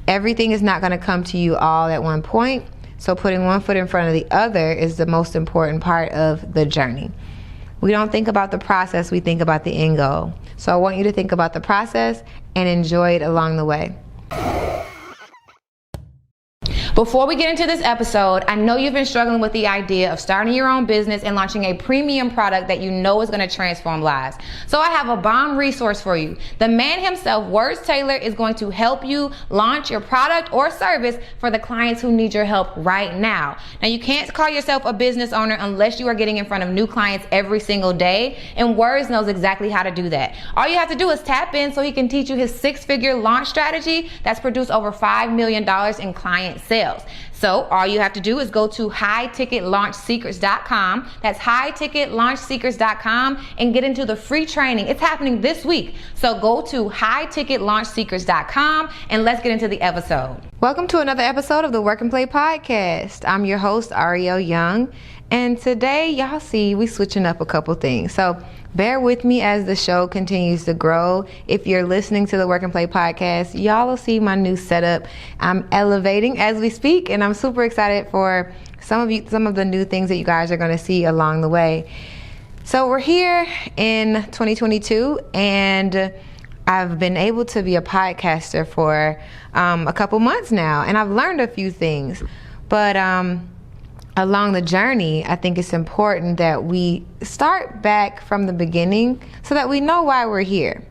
Everything is not going to come to you all at one point. So putting one foot in front of the other is the most important part of the journey. We don't think about the process, we think about the end goal. So I want you to think about the process and enjoy it along the way. Before we get into this episode, I know you've been struggling with the idea of starting your own business and launching a premium product that you know is going to transform lives. So I have a bomb resource for you. The man himself, Words Taylor, is going to help you launch your product or service for the clients who need your help right now. Now, you can't call yourself a business owner unless you are getting in front of new clients every single day, and Words knows exactly how to do that. All you have to do is tap in so he can teach you his 6-figure launch strategy that's produced over $5 million in client sales. So all you have to do is go to highticketlaunchsecrets.com. That's highticketlaunchsecrets.com and get into the free training. It's happening this week. So go to highticketlaunchsecrets.com and let's get into the episode. Welcome to another episode of the Work and Play Podcast. I'm your host, Arylle Young. And today, y'all see, we switching up a couple things. So bear with me as the show continues to grow. If you're listening to the Work and Play Podcast, y'all will see my new setup. I'm elevating as we speak, and I'm super excited for some of the new things that you guys are going to see along the way. So we're here in 2022, and I've been able to be a podcaster for a couple months now, and I've learned a few things. But along the journey, I think it's important that we start back from the beginning so that we know why we're here.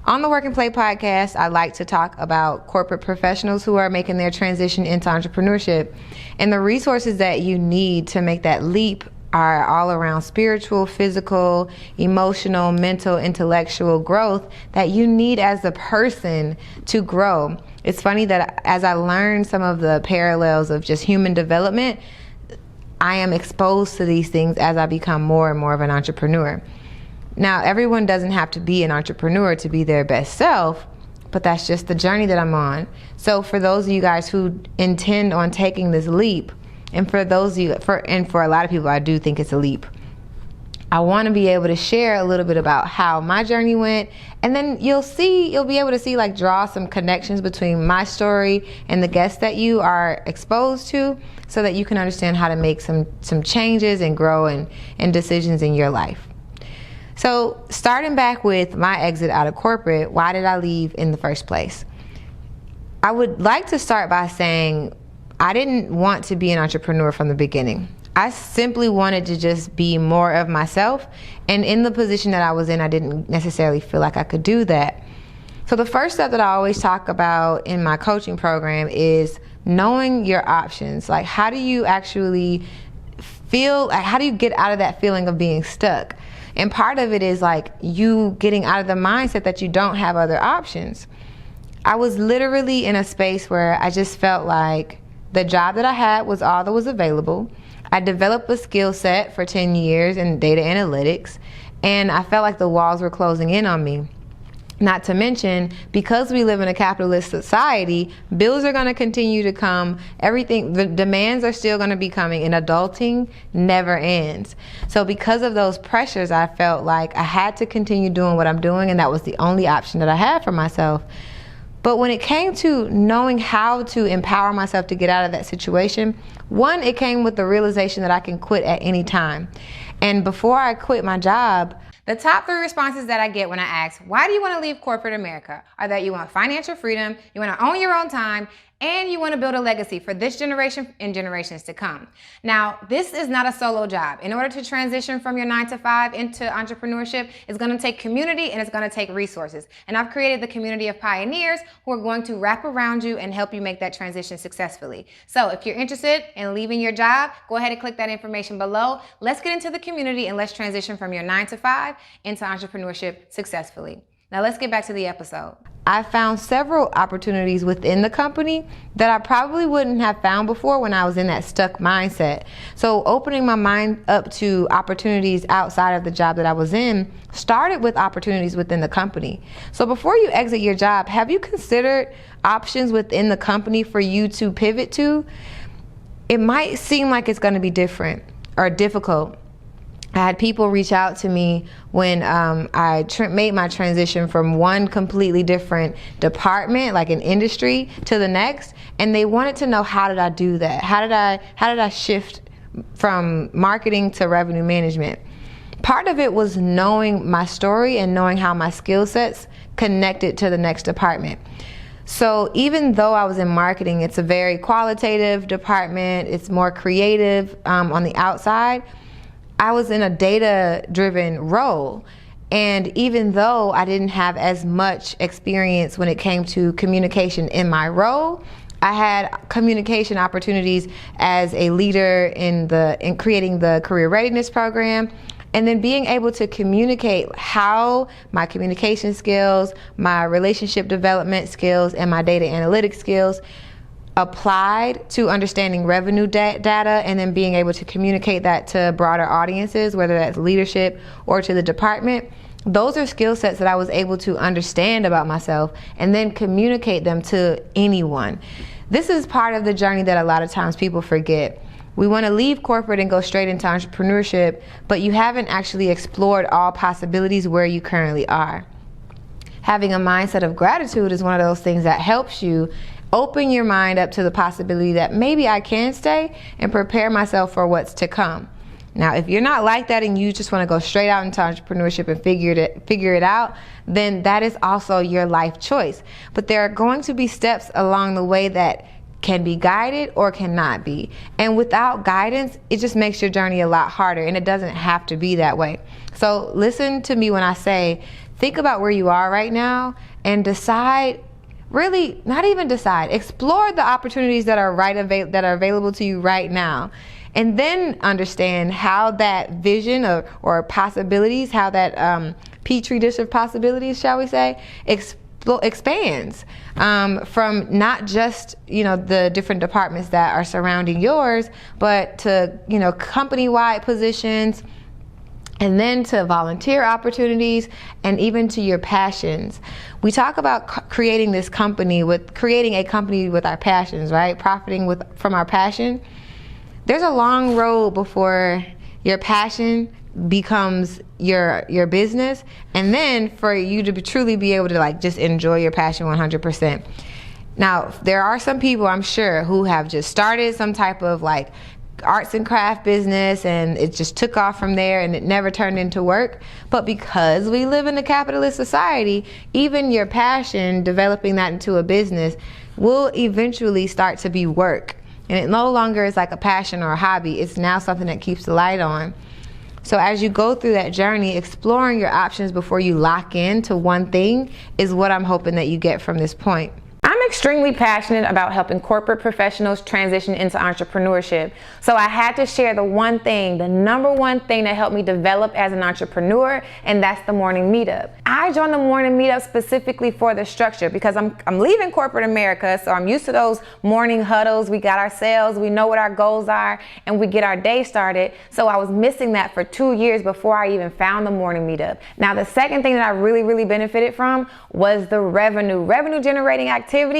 On the Work and Play Podcast, I like to talk about corporate professionals who are making their transition into entrepreneurship, and the resources that you need to make that leap are all around spiritual, physical, emotional, mental, intellectual growth that you need as a person to grow. It's funny that as I learn some of the parallels of just human development, I am exposed to these things as I become more and more of an entrepreneur. Now, everyone doesn't have to be an entrepreneur to be their best self, but that's just the journey that I'm on. So for those of you guys who intend on taking this leap, and for those of you, for a lot of people, I do think it's a leap. I want to be able to share a little bit about how my journey went, and then you'll be able to see, like, draw some connections between my story and the guests that you are exposed to, so that you can understand how to make some changes and grow and decisions in your life. So starting back with my exit out of corporate, why did I leave in the first place? I would like to start by saying I didn't want to be an entrepreneur from the beginning. I simply wanted to just be more of myself, and in the position that I was in, I didn't necessarily feel like I could do that. So the first step that I always talk about in my coaching program is knowing your options. Like, how do you actually feel, like, how do you get out of that feeling of being stuck? And part of it is like you getting out of the mindset that you don't have other options. I was literally in a space where I just felt like the job that I had was all that was available. I developed a skill set for 10 years in data analytics, and I felt like the walls were closing in on me. Not to mention, because we live in a capitalist society, bills are going to continue to come. The demands are still going to be coming, and adulting never ends. So because of those pressures, I felt like I had to continue doing what I'm doing, and that was the only option that I had for myself. But when it came to knowing how to empower myself to get out of that situation, one, it came with the realization that I can quit at any time. And before I quit my job, the top 3 responses that I get when I ask, why do you want to leave corporate America, are that you want financial freedom, you want to own your own time, and you want to build a legacy for this generation and generations to come. Now, this is not a solo job. In order to transition from your 9-to-5 into entrepreneurship, it's going to take community and it's going to take resources. And I've created the community of pioneers who are going to wrap around you and help you make that transition successfully. So if you're interested in leaving your job, go ahead and click that information below. Let's get into the community and let's transition from your 9-to-5 into entrepreneurship successfully. Now let's get back to the episode. I found several opportunities within the company that I probably wouldn't have found before when I was in that stuck mindset. So opening my mind up to opportunities outside of the job that I was in started with opportunities within the company. So before you exit your job, have you considered options within the company for you to pivot to? It might seem like it's going to be different or difficult. I had people reach out to me when I made my transition from one completely different department, like an industry, to the next, and they wanted to know, how did I do that? How did I shift from marketing to revenue management? Part of it was knowing my story and knowing how my skill sets connected to the next department. So even though I was in marketing, it's a very qualitative department, it's more creative on the outside, I was in a data-driven role. And even though I didn't have as much experience when it came to communication in my role, I had communication opportunities as a leader in creating the career readiness program, and then being able to communicate how my communication skills, my relationship development skills, and my data analytics skills applied to understanding revenue data, and then being able to communicate that to broader audiences, whether that's leadership or to the department. Those are skill sets that I was able to understand about myself and then communicate them to anyone. This is part of the journey that a lot of times people forget. We want to leave corporate and go straight into entrepreneurship, but you haven't actually explored all possibilities where you currently are. Having a mindset of gratitude is one of those things that helps you open your mind up to the possibility that maybe I can stay and prepare myself for what's to come. Now, if you're not like that and you just want to go straight out into entrepreneurship and figure it out, then that is also your life choice. But there are going to be steps along the way that can be guided or cannot be. And without guidance, it just makes your journey a lot harder, and it doesn't have to be that way. So listen to me when I say, think about where you are right now and decide. Really, not even decide. Explore the opportunities that are available to you right now, and then understand how that vision or possibilities, how that petri dish of possibilities, shall we say, expands from not just the different departments that are surrounding yours, but to company-wide positions, and then to volunteer opportunities, and even to your passions. We talk about creating a company with our passions, right? Profiting from our passion. There's a long road before your passion becomes your business, and then for you to truly be able to just enjoy your passion 100%. Now, there are some people, I'm sure, who have just started some type of arts and craft business, and it just took off from there and it never turned into work. But because we live in a capitalist society, even your passion, developing that into a business, will eventually start to be work. And it no longer is like a passion or a hobby. It's now something that keeps the light on. So as you go through that journey, exploring your options before you lock into one thing is what I'm hoping that you get from this point. I'm extremely passionate about helping corporate professionals transition into entrepreneurship. So I had to share the number one thing that helped me develop as an entrepreneur, and that's the morning meetup. I joined the morning meetup specifically for the structure because I'm leaving corporate America, so I'm used to those morning huddles. We got our sales, we know what our goals are, and we get our day started. So I was missing that for 2 years before I even found the morning meetup. Now, the second thing that I really benefited from was the revenue generating activities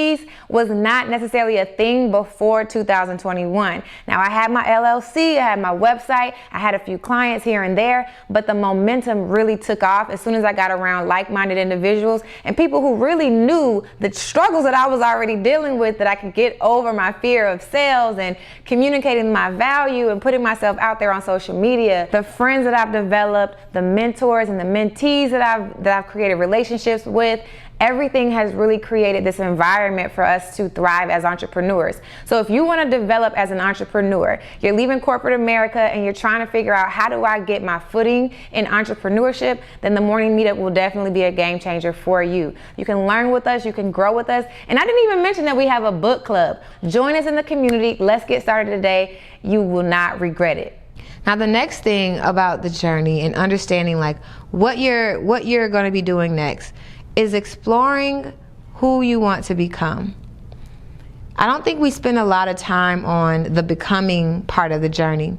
was not necessarily a thing before 2021. Now, I had my LLC, I had my website, I had a few clients here and there, but the momentum really took off as soon as I got around like-minded individuals and people who really knew the struggles that I was already dealing with, that I could get over my fear of sales and communicating my value and putting myself out there on social media. The friends that I've developed, the mentors and the mentees that I've created relationships with, everything has really created this environment for us to thrive as entrepreneurs. So if you want to develop as an entrepreneur, you're leaving corporate America and you're trying to figure out, how do I get my footing in entrepreneurship, then the morning meetup will definitely be a game changer for you. You can learn with us, you can grow with us. And I didn't even mention that we have a book club. Join us in the community. Let's get started today. You will not regret it. Now, the next thing about the journey and understanding what you're going to be doing next is exploring who you want to become. I don't think we spend a lot of time on the becoming part of the journey.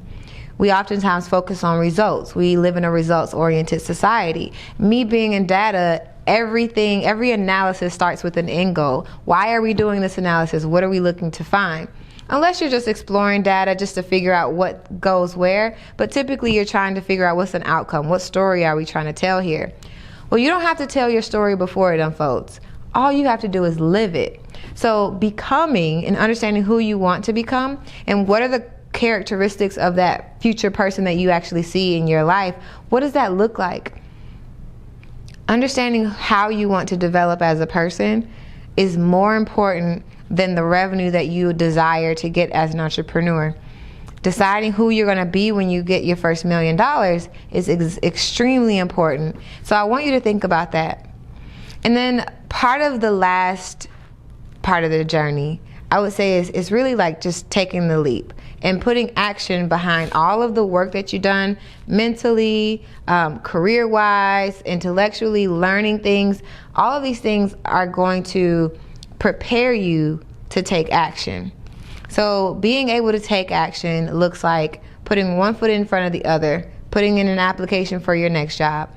We oftentimes focus on results. We live in a results-oriented society. Me being in data, every analysis starts with an end goal. Why are we doing this analysis? What are we looking to find? unless you're just exploring data just to figure out what goes where. But typically you're trying to figure out what's an outcome. What story are we trying to tell here? Well, you don't have to tell your story before it unfolds. All you have to do is live it. So becoming and understanding who you want to become and what are the characteristics of that future person that you actually see in your life, what does that look like? Understanding how you want to develop as a person is more important than the revenue that you desire to get as an entrepreneur. Deciding who you're going to be when you get your first $1 million is extremely important. So I want you to think about that. And then part of the last part of the journey, I would say is really like just taking the leap and putting action behind all of the work that you've done mentally, career-wise, intellectually, learning things. All of these things are going to prepare you to take action. So being able to take action looks like putting one foot in front of the other, putting in an application for your next job,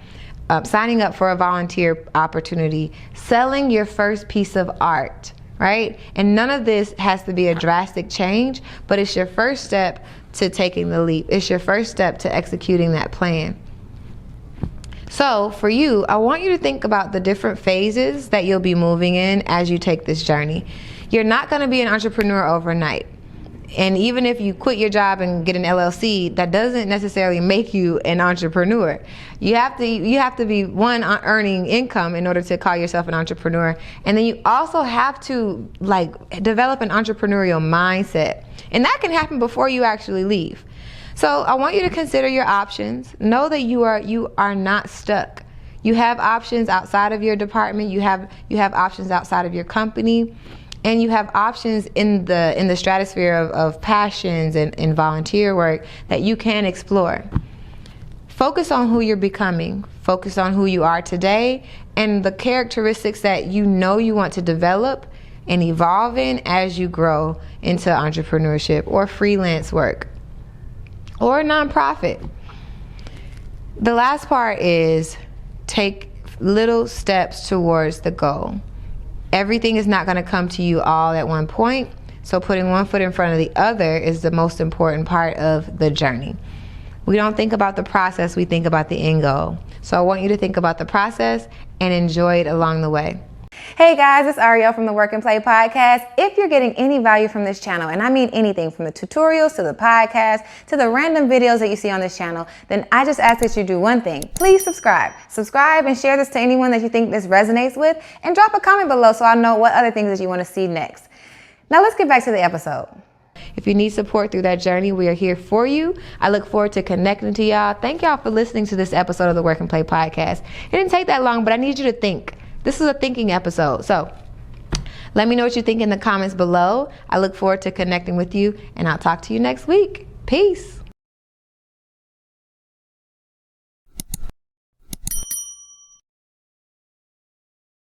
signing up for a volunteer opportunity, selling your first piece of art, right? And none of this has to be a drastic change, but it's your first step to taking the leap. It's your first step to executing that plan. So for you, I want you to think about the different phases that you'll be moving in as you take this journey. You're not going to be an entrepreneur overnight. And even if you quit your job and get an LLC, that doesn't necessarily make you an entrepreneur. You have to be one, earning income in order to call yourself an entrepreneur. And then you also have to develop an entrepreneurial mindset. And that can happen before you actually leave. So I want you to consider your options. Know that you are not stuck. You have options outside of your department. You have options outside of your company. And you have options in the stratosphere of passions and volunteer work that you can explore. Focus on who you're becoming. Focus on who you are today and the characteristics that you know you want to develop and evolve in as you grow into entrepreneurship or freelance work or a nonprofit. The last part is take little steps towards the goal. Everything is not going to come to you all at one point, so putting one foot in front of the other is the most important part of the journey. We don't think about the process, we think about the end goal. So I want you to think about the process and enjoy it along the way. Hey guys, it's Arylle from the Work and Play podcast. If you're getting any value from this channel, and I mean anything from the tutorials to the podcast to the random videos that you see on this channel, then I just ask that you do one thing. Please subscribe. Subscribe and share this to anyone that you think this resonates with, and drop a comment below so I know what other things that you want to see next. Now let's get back to the episode. If you need support through that journey, we are here for you. I look forward to connecting to y'all. Thank y'all for listening to this episode of the Work and Play podcast. It didn't take that long, but I need you to think. This is a thinking episode. So let me know what you think in the comments below. I look forward to connecting with you, and I'll talk to you next week. Peace.